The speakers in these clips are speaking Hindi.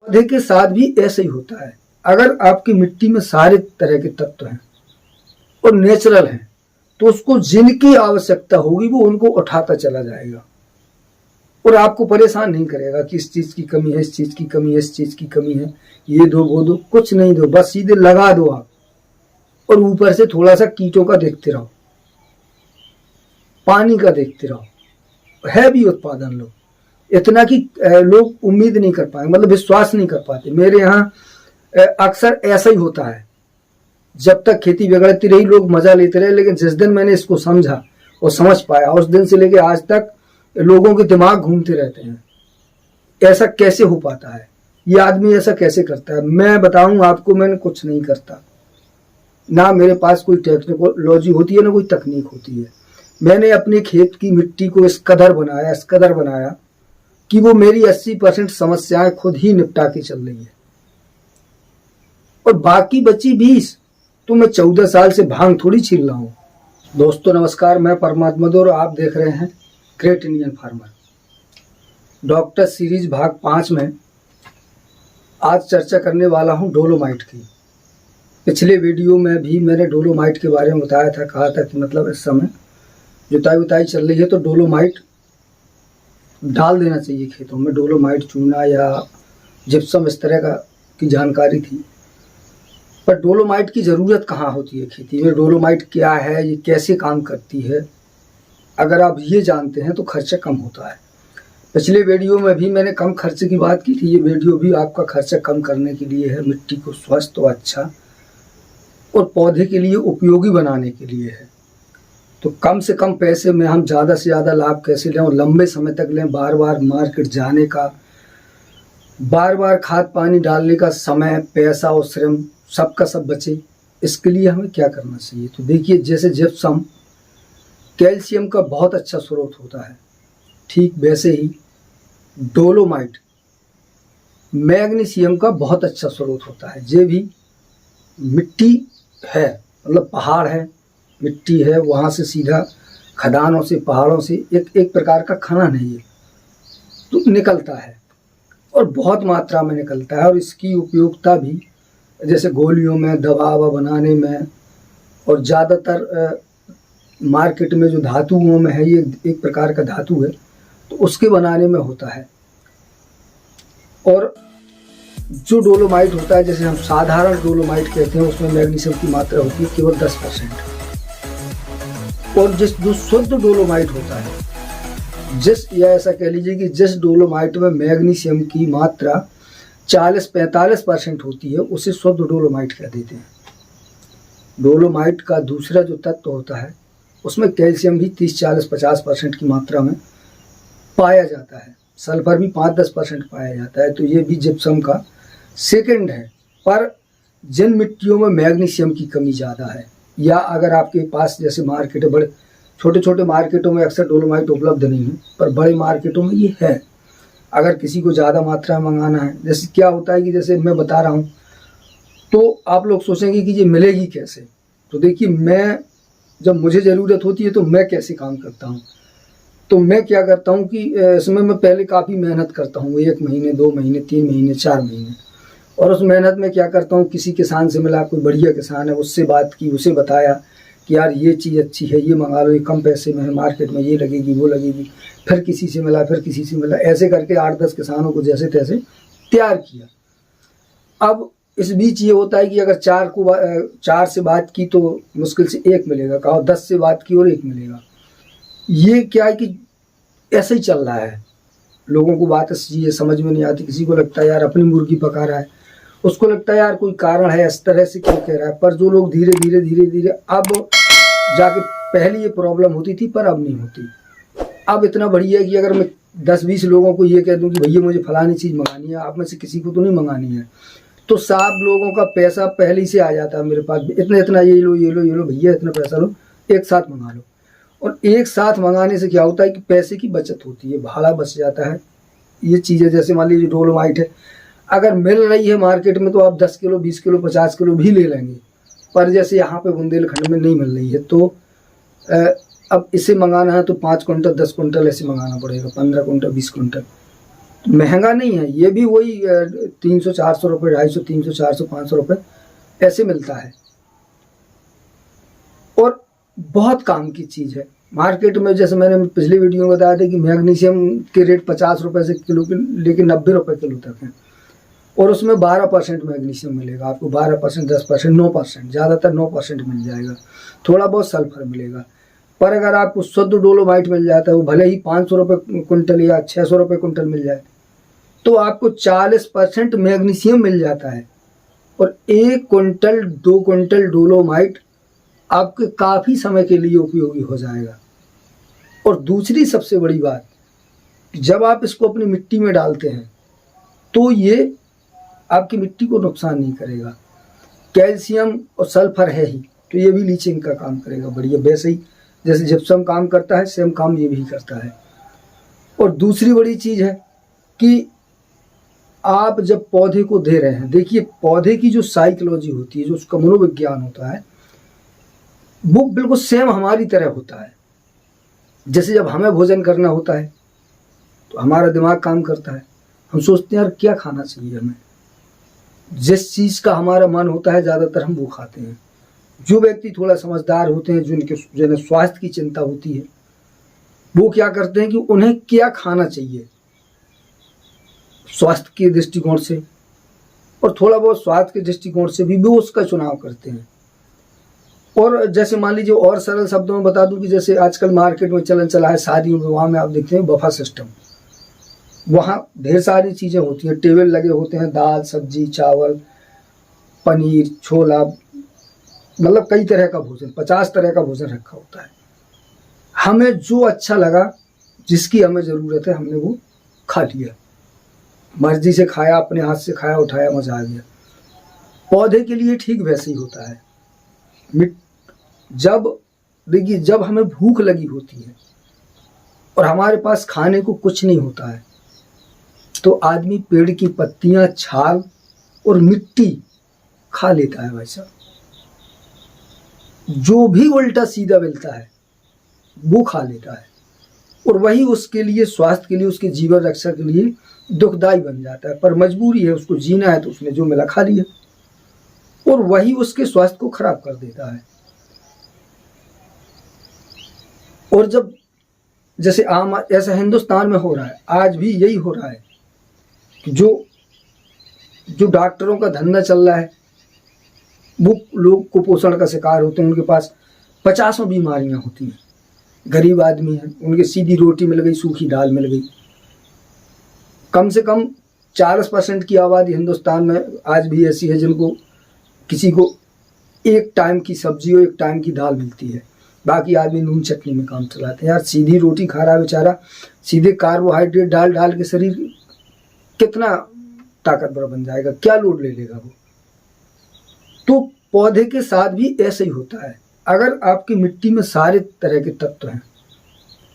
पौधे के साथ भी ऐसे ही होता है। अगर आपकी मिट्टी में सारे तरह के तत्व हैं और नेचुरल हैं तो उसको जिनकी आवश्यकता होगी वो उनको उठाता चला जाएगा और आपको परेशान नहीं करेगा कि इस चीज की कमी है, इस चीज की कमी है, इस चीज की कमी है, ये दो वो दो, कुछ नहीं दो, बस सीधे लगा दो आप और ऊपर से थोड़ा सा कीटों का देखते रहो, पानी का देखते रहो। है भी उत्पादन लोग इतना कि लोग उम्मीद नहीं कर पाए, मतलब विश्वास नहीं कर पाते। मेरे यहाँ अक्सर ऐसा ही होता है, जब तक खेती बिगड़ती रही लोग मजा लेते रहे, लेकिन जिस दिन मैंने इसको समझा और समझ पाया उस दिन से लेके आज तक लोगों के दिमाग घूमते रहते हैं, ऐसा कैसे हो पाता है, ये आदमी ऐसा कैसे करता है। मैं बताऊं आपको, मैंने कुछ नहीं करता, ना मेरे पास कोई टेक्नोलॉजी होती है ना कोई तकनीक होती है। मैंने अपने खेत की मिट्टी को इस कदर बनाया कि वो मेरी 80% समस्याएं खुद ही निपटा के चल रही है और बाकी बची 20 तो मैं 14 साल से भांग थोड़ी छील रहा हूँ। दोस्तों नमस्कार, मैं परमात्मा और आप देख रहे हैं great Indian farmer. Doctor series भाग 5 में आज चर्चा करने वाला हूँ डोलोमाइट की। पिछले वीडियो में भी मैंने डोलोमाइट के बारे में बताया था, कहा था कि मतलब इस समय जुताई चल रही है तो डोलोमाइट डाल देना चाहिए खेतों में। डोलोमाइट चूना या जिप्सम इस तरह की जानकारी थी, पर डोलोमाइट की ज़रूरत कहाँ होती है खेती में, डोलोमाइट क्या है, ये कैसे काम करती है, अगर आप ये जानते हैं तो खर्चा कम होता है। पिछले वीडियो में भी मैंने कम खर्चे की बात की थी, ये वीडियो भी आपका खर्चा कम करने के लिए है, मिट्टी को स्वस्थ और अच्छा और पौधे के लिए उपयोगी बनाने के लिए है। तो कम से कम पैसे में हम ज़्यादा से ज़्यादा लाभ कैसे लें और लंबे समय तक लें, बार बार मार्केट जाने का, बार बार खाद पानी डालने का समय, पैसा और श्रम सबका सब बचे, इसके लिए हमें क्या करना चाहिए। तो देखिए, जैसे जिप्सम कैल्शियम का बहुत अच्छा स्रोत होता है, ठीक वैसे ही डोलोमाइट मैग्नीशियम का बहुत अच्छा स्रोत होता है। ये भी मिट्टी है, मतलब पहाड़ है, मिट्टी है, वहाँ से सीधा खदानों से, पहाड़ों से एक प्रकार का खनन है ये, तो निकलता है और बहुत मात्रा में निकलता है। और इसकी उपयोगिता भी जैसे गोलियों में, दवा बनाने में, और ज़्यादातर मार्केट में जो धातुओं में है, ये एक प्रकार का धातु है, तो उसके बनाने में होता है। और जो डोलोमाइट होता है, जैसे हम साधारण डोलोमाइट कहते हैं, उसमें मैग्नीशियम की मात्रा होती है केवल 10%। और जो शुद्ध डोलोमाइट होता है, या ऐसा कह लीजिए कि जिस डोलोमाइट में मैग्नीशियम की मात्रा 40-45% होती है, उसे शुद्ध डोलोमाइट कह देते हैं। डोलोमाइट का दूसरा जो तत्व होता है, उसमें कैल्शियम भी 30-40-50% की मात्रा में पाया जाता है, सल्फर भी 5-10% पाया जाता है। तो ये भी जिप्सम का सेकंड है। पर जिन मिट्टियों में मैग्नीशियम की कमी ज़्यादा है, या अगर आपके पास जैसे मार्केट है, बड़े छोटे छोटे मार्केटों में अक्सर डोलोमाइट उपलब्ध नहीं है, पर बड़े मार्केटों में ये है। अगर किसी को ज़्यादा मात्रा में मंगाना है, जैसे क्या होता है कि जैसे मैं बता रहा हूँ, तो आप लोग सोचेंगे कि ये मिलेगी कैसे। तो देखिए, मैं जब मुझे ज़रूरत होती है तो मैं कैसे काम करता हूँ, तो मैं क्या करता हूँ कि इसमें मैं पहले काफ़ी मेहनत करता हूँ, 1 महीने, 2 महीने, 3 महीने, 4 महीने। और उस मेहनत में क्या करता हूँ, किसी किसान से मिला, कोई बढ़िया किसान है, उससे बात की, उसे बताया कि यार ये चीज़ अच्छी है, ये मंगा लो, ये कम पैसे में है, मार्केट में ये लगेगी, वो लगेगी। फिर किसी से मिला, फिर किसी से मिला, ऐसे करके 8-10 किसानों को जैसे तैसे तैयार किया। अब इस बीच ये होता है कि अगर 4 से बात की तो मुश्किल से 1 मिलेगा, कहो 10 से बात की और 1 मिलेगा। ये क्या है कि ऐसे ही चल रहा है, लोगों को बात ये समझ में नहीं आती। किसी को लगता है यार अपनी मुर्गी पका रहा है, उसको लगता है यार कोई कारण है, इस तरह से क्यों कह रहा है। पर जो लोग धीरे धीरे अब जाके, पहले ये प्रॉब्लम होती थी पर अब नहीं होती। अब इतना बढ़िया है कि अगर मैं 10-20 लोगों को ये कह दूं कि भैया मुझे फलानी चीज़ मंगानी है, आप में से किसी को तो नहीं मंगानी है, तो सब लोगों का पैसा पहले ही से आ जाता है मेरे पास, इतना ये लो भैया, इतना पैसा लो, एक साथ मंगा लो। और एक साथ मंगाने से क्या होता है कि पैसे की बचत होती है, भाड़ा बच जाता है। ये चीज़ें जैसे मान लीजिए डोलोमाइट है, अगर मिल रही है मार्केट में तो आप 10 किलो, 20 किलो, 50 किलो भी ले लेंगे, पर जैसे यहाँ पे बुंदेलखंड में नहीं मिल रही है, तो अब इसे मंगाना है तो 5 क्विंटल, 10 क्विंटल ऐसे मंगाना पड़ेगा, 15 क्विंटल, 20 क्विंटल। महंगा नहीं है, ये भी वही 300-400 रुपये, 250, 300, 400, 500 रुपये ऐसे मिलता है। और बहुत काम की चीज़ है। मार्केट में जैसे मैंने पिछली वीडियो में बताया था कि मैग्नीशियम के रेट 50 रुपये से किलो के लेके 90 रुपये किलो तक हैं, और उसमें 12% मैग्नीशियम मिलेगा आपको, 12%, 10%, 9%, ज़्यादातर 9% मिल जाएगा। थोड़ा बहुत सल्फर मिलेगा। पर अगर आपको शुद्ध डोलोमाइट मिल जाता है, वो भले ही 500 रुपये कुंटल या 600 रुपये कुंटल मिल जाए, तो आपको 40% मैग्नीशियम मिल जाता है। और 1 कुंटल 2 कुंटल डोलोमाइट आपके काफ़ी समय के लिए उपयोगी हो जाएगा। और दूसरी सबसे बड़ी बात, जब आप इसको अपनी मिट्टी में डालते हैं तो ये आपकी मिट्टी को नुकसान नहीं करेगा। कैल्शियम और सल्फर है ही, तो ये भी लीचिंग का काम करेगा बढ़िया। वैसे ही जैसे जिप्सम काम करता है, सेम काम ये भी करता है। और दूसरी बड़ी चीज़ है कि आप जब पौधे को दे रहे हैं, देखिए पौधे की जो साइकोलॉजी होती है, जो उसका मनोविज्ञान होता है, वो बिल्कुल सेम हमारी तरह होता है। जैसे जब हमें भोजन करना होता है तो हमारा दिमाग काम करता है, हम सोचते हैं यार क्या खाना चाहिए हमें, जिस चीज़ का हमारा मन होता है ज़्यादातर हम वो खाते हैं। जो व्यक्ति थोड़ा समझदार होते हैं, जिन्हें स्वास्थ्य की चिंता होती है, वो क्या करते हैं कि उन्हें क्या खाना चाहिए स्वास्थ्य के दृष्टिकोण से, और थोड़ा बहुत स्वास्थ्य के दृष्टिकोण से भी वो उसका चुनाव करते हैं। और जैसे मान लीजिए और सरल शब्दों में बता दूं कि जैसे आजकल मार्केट में चलन चला है, शादियों में वहाँ में आप देखते हैं बफा सिस्टम, वहाँ ढेर सारी चीज़ें होती हैं, टेबल लगे होते हैं, दाल सब्जी चावल पनीर छोला, मतलब कई तरह का भोजन, 50 तरह का भोजन रखा होता है। हमें जो अच्छा लगा, जिसकी हमें ज़रूरत है, हमने वो खा लिया, मर्जी से खाया, अपने हाथ से खाया, उठाया, मजा आ गया। पौधे के लिए ठीक वैसे ही होता है। जब देखिए जब हमें भूख लगी होती है और हमारे पास खाने को कुछ नहीं होता है, तो आदमी पेड़ की पत्तियां, छाल और मिट्टी खा लेता है भाई साहब। जो भी उल्टा सीधा मिलता है वो खा लेता है, और वही उसके लिए, स्वास्थ्य के लिए, उसके जीवन रक्षा के लिए दुखदायी बन जाता है। पर मजबूरी है, उसको जीना है, तो उसने जो मिला खा लिया, और वही उसके स्वास्थ्य को खराब कर देता है। और जब जैसे आम ऐसा हिंदुस्तान में हो रहा है, आज भी यही हो रहा है कि जो डॉक्टरों का धंधा चल रहा है, वो लोग कुपोषण का शिकार होते हैं, उनके पास 50 बीमारियां होती हैं। गरीब आदमी हैं, उनके सीधी रोटी मिल गई, सूखी दाल मिल गई। कम से कम 40% की आबादी हिंदुस्तान में आज भी ऐसी है जिनको किसी को एक टाइम की सब्जी और एक टाइम की दाल मिलती है, बाकी आदमी नून चटनी में काम चलाते हैं। यार सीधी रोटी खा रहा है बेचारा, सीधे कार्बोहाइड्रेट डाल डाल के शरीर कितना ताकतवर बन जाएगा, क्या लोड ले लेगा वो। तो पौधे के साथ भी ऐसे ही होता है। अगर आपकी मिट्टी में सारे तरह के तत्व हैं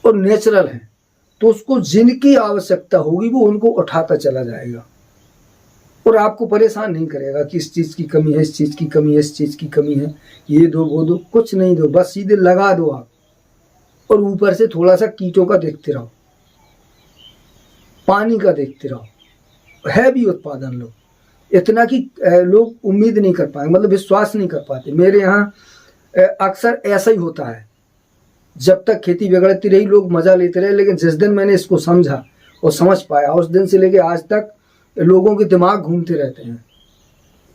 और नेचुरल हैं, तो उसको जिनकी आवश्यकता होगी वो उनको उठाता चला जाएगा, और आपको परेशान नहीं करेगा कि इस चीज़ की कमी है, इस चीज़ की कमी है, इस चीज़ की कमी है, ये दो वो दो, कुछ नहीं दो, बस सीधे लगा दो आप, और ऊपर से थोड़ा सा कीटों का देखते रहो, पानी का देखते रहो। है भी उत्पादन लोग इतना कि लोग उम्मीद नहीं कर पाए, मतलब विश्वास नहीं कर पाते। मेरे यहाँ अक्सर ऐसा ही होता है, जब तक खेती बिगड़ती रही लोग मज़ा लेते रहे, लेकिन जिस दिन मैंने इसको समझा और समझ पाया, उस दिन से लेके आज तक लोगों के दिमाग घूमते रहते हैं,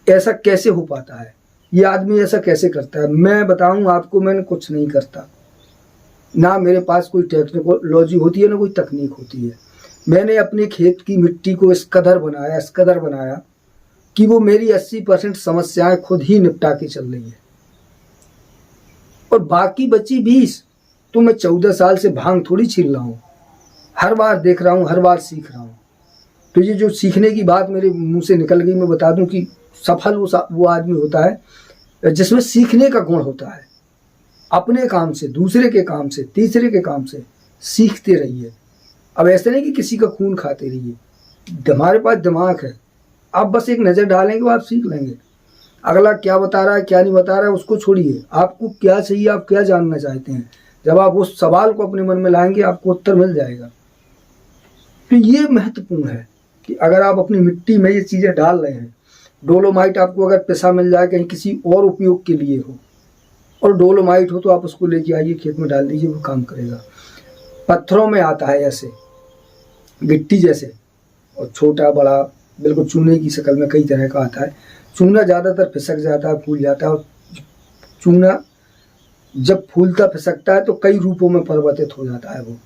ऐसा कैसे हो पाता है, ये आदमी ऐसा कैसे करता है। मैं बताऊं आपको, मैंने कुछ नहीं करता, ना मेरे पास कोई टेक्नोलॉजी होती है, ना कोई तकनीक होती है। मैंने अपने खेत की मिट्टी को इस कदर बनाया कि वो मेरी 80% समस्याएं खुद ही निपटा के चल रही है, और बाकी बची 20 तो मैं 14 साल से भांग थोड़ी छील रहा हूँ, हर बार देख रहा हूँ, हर बार सीख रहा हूँ। तो ये जो सीखने की बात मेरे मुंह से निकल गई, मैं बता दूं कि सफल वो आदमी होता है जिसमें सीखने का गुण होता है। अपने काम से, दूसरे के काम से, तीसरे के काम से सीखते रहिए। अब ऐसे नहीं कि किसी का खून खाते रहिए, हमारे पास दिमाग है, आप बस एक नज़र डालेंगे आप सीख लेंगे। अगला क्या बता रहा है क्या नहीं बता रहा है उसको छोड़िए, आपको क्या चाहिए, आप क्या जानना चाहते हैं, जब आप उस सवाल को अपने मन में लाएंगे आपको उत्तर मिल जाएगा। तो ये महत्वपूर्ण है कि अगर आप अपनी मिट्टी में ये चीज़ें डाल रहे हैं, डोलोमाइट आपको अगर पैसा मिल जाए कहीं किसी और उपयोग के लिए हो, और डोलोमाइट हो तो आप उसको लेके आइए, खेत में डाल दीजिए, वो काम करेगा। पत्थरों में आता है ऐसे गिट्टी जैसे, और छोटा बड़ा बिल्कुल चूने की शक्ल में कई तरह का आता है। चूना ज़्यादातर फिसक जाता है, फूल जाता है, और चूना जब फूलता फिसकता है तो कई रूपों में परिवर्तित हो जाता है। वो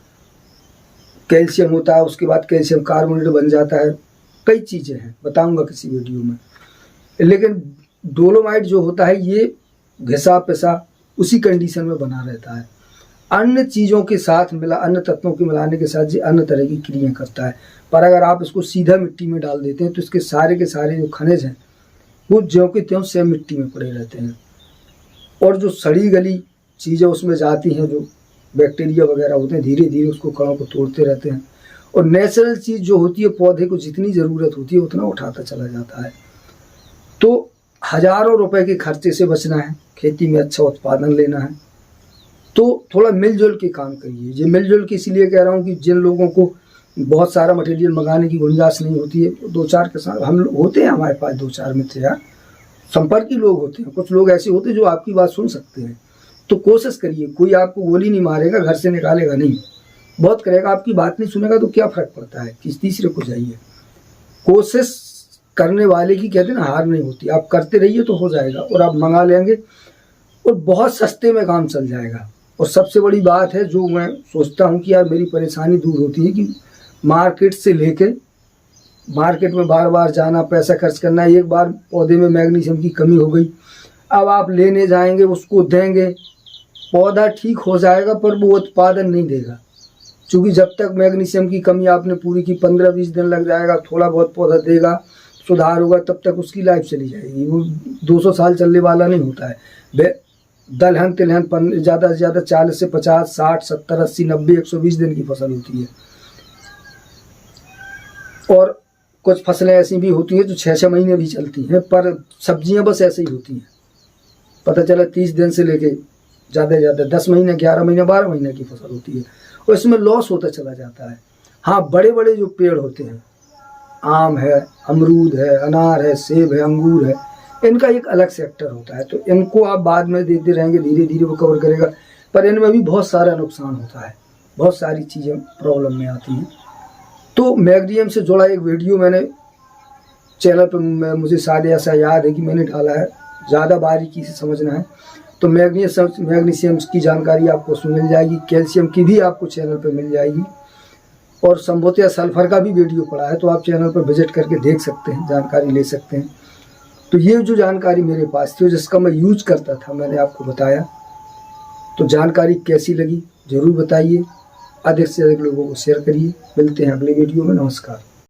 कैल्शियम होता है, उसके बाद कैल्शियम कार्बोनेट बन जाता है, कई चीज़ें हैं, बताऊंगा किसी वीडियो में। लेकिन डोलोमाइट जो होता है ये घिसा पिसा उसी कंडीशन में बना रहता है। अन्य चीज़ों के साथ अन्य तत्वों के मिलाने के साथ ये अन्य तरह की क्रिया करता है। पर अगर आप इसको सीधा मिट्टी में डाल देते हैं तो इसके सारे के सारे जो खनिज हैं वो ज्यों के त्यों सेम मिट्टी में पड़े रहते हैं, और जो सड़ी गली चीज़ें उसमें जाती हैं, जो बैक्टीरिया वगैरह होते हैं, धीरे धीरे उसको कणों को तोड़ते रहते हैं, और नेचुरल चीज़ जो होती है पौधे को जितनी ज़रूरत होती है उतना उठाता चला जाता है। तो हज़ारों रुपए के खर्चे से बचना है, खेती में अच्छा उत्पादन लेना है, तो थोड़ा मिलजुल के काम करिए। ये मिलजुल के इसलिए कह रहा हूँ कि जिन लोगों को बहुत सारा मटेरियल मंगाने की गुंजाइश नहीं होती है, 2-4 किसान हम होते हैं, हमारे पास 2-4 मित्र यार संपर्की लोग होते हैं, कुछ लोग ऐसे होते हैं जो आपकी बात सुन सकते हैं। तो कोशिश करिए, कोई आपको गोली नहीं मारेगा, घर से निकालेगा नहीं, बहुत करेगा, आपकी बात नहीं सुनेगा तो क्या फ़र्क पड़ता है, किस तीसरे को जाइए। कोशिश करने वाले की कहते हैं ना हार नहीं होती, आप करते रहिए तो हो जाएगा, और आप मंगा लेंगे और बहुत सस्ते में काम चल जाएगा। और सबसे बड़ी बात है जो मैं सोचता हूँ कि यार मेरी परेशानी दूर होती है कि मार्केट से लेके मार्केट में बार बार जाना, पैसा खर्च करना। एक बार पौधे में मैग्नीशियम की कमी हो गई, अब आप लेने जाएंगे, उसको देंगे, पौधा ठीक हो जाएगा पर वो उत्पादन नहीं देगा, क्योंकि जब तक मैग्नीशियम की कमी आपने पूरी की 15-20 दिन लग जाएगा, थोड़ा बहुत पौधा देगा, सुधार होगा, तब तक उसकी लाइफ चली जाएगी। वो 200 साल चलने वाला नहीं होता है। दलहन तिलहन ज़्यादा से ज़्यादा 40 से 50, 60, 70, 80, 90, 120 दिन की फसल होती है, और कुछ फसलें ऐसी भी होती हैं जो 6-6 महीने भी चलती हैं, पर सब्जियां बस ऐसे ही होती हैं, पता चला 30 दिन से लेके ज़्यादा से ज़्यादा 10 महीने, 11 महीने, 12 महीने की फसल होती है, और इसमें लॉस होता चला जाता है। हाँ, बड़े बड़े जो पेड़ होते हैं, आम है, अमरूद है, अनार है, सेब है, अंगूर है, इनका एक अलग सेक्टर होता है, तो इनको आप बाद में देते रहेंगे, धीरे धीरे वो कवर करेगा, पर इनमें भी बहुत सारा नुकसान होता है, बहुत सारी चीज़ें प्रॉब्लम में आती हैं। तो मैग्नीशियम से जुड़ा एक वीडियो मैंने चैनल पर, मुझे शायद ऐसा याद है कि मैंने डाला है, ज़्यादा बारीकी से समझना है तो मैग्नीशियम की जानकारी आपको उसमें मिल जाएगी, कैल्शियम की भी आपको चैनल पर मिल जाएगी, और संभवतः सल्फर का भी वीडियो पड़ा है, तो आप चैनल पर विजिट करके देख सकते हैं, जानकारी ले सकते हैं। तो ये जो जानकारी मेरे पास थी, जिसका मैं यूज करता था, मैंने आपको बताया। तो जानकारी कैसी लगी ज़रूर बताइए, अधिक से अधिक लोगों को शेयर करिए। मिलते हैं अगले वीडियो में, नमस्कार।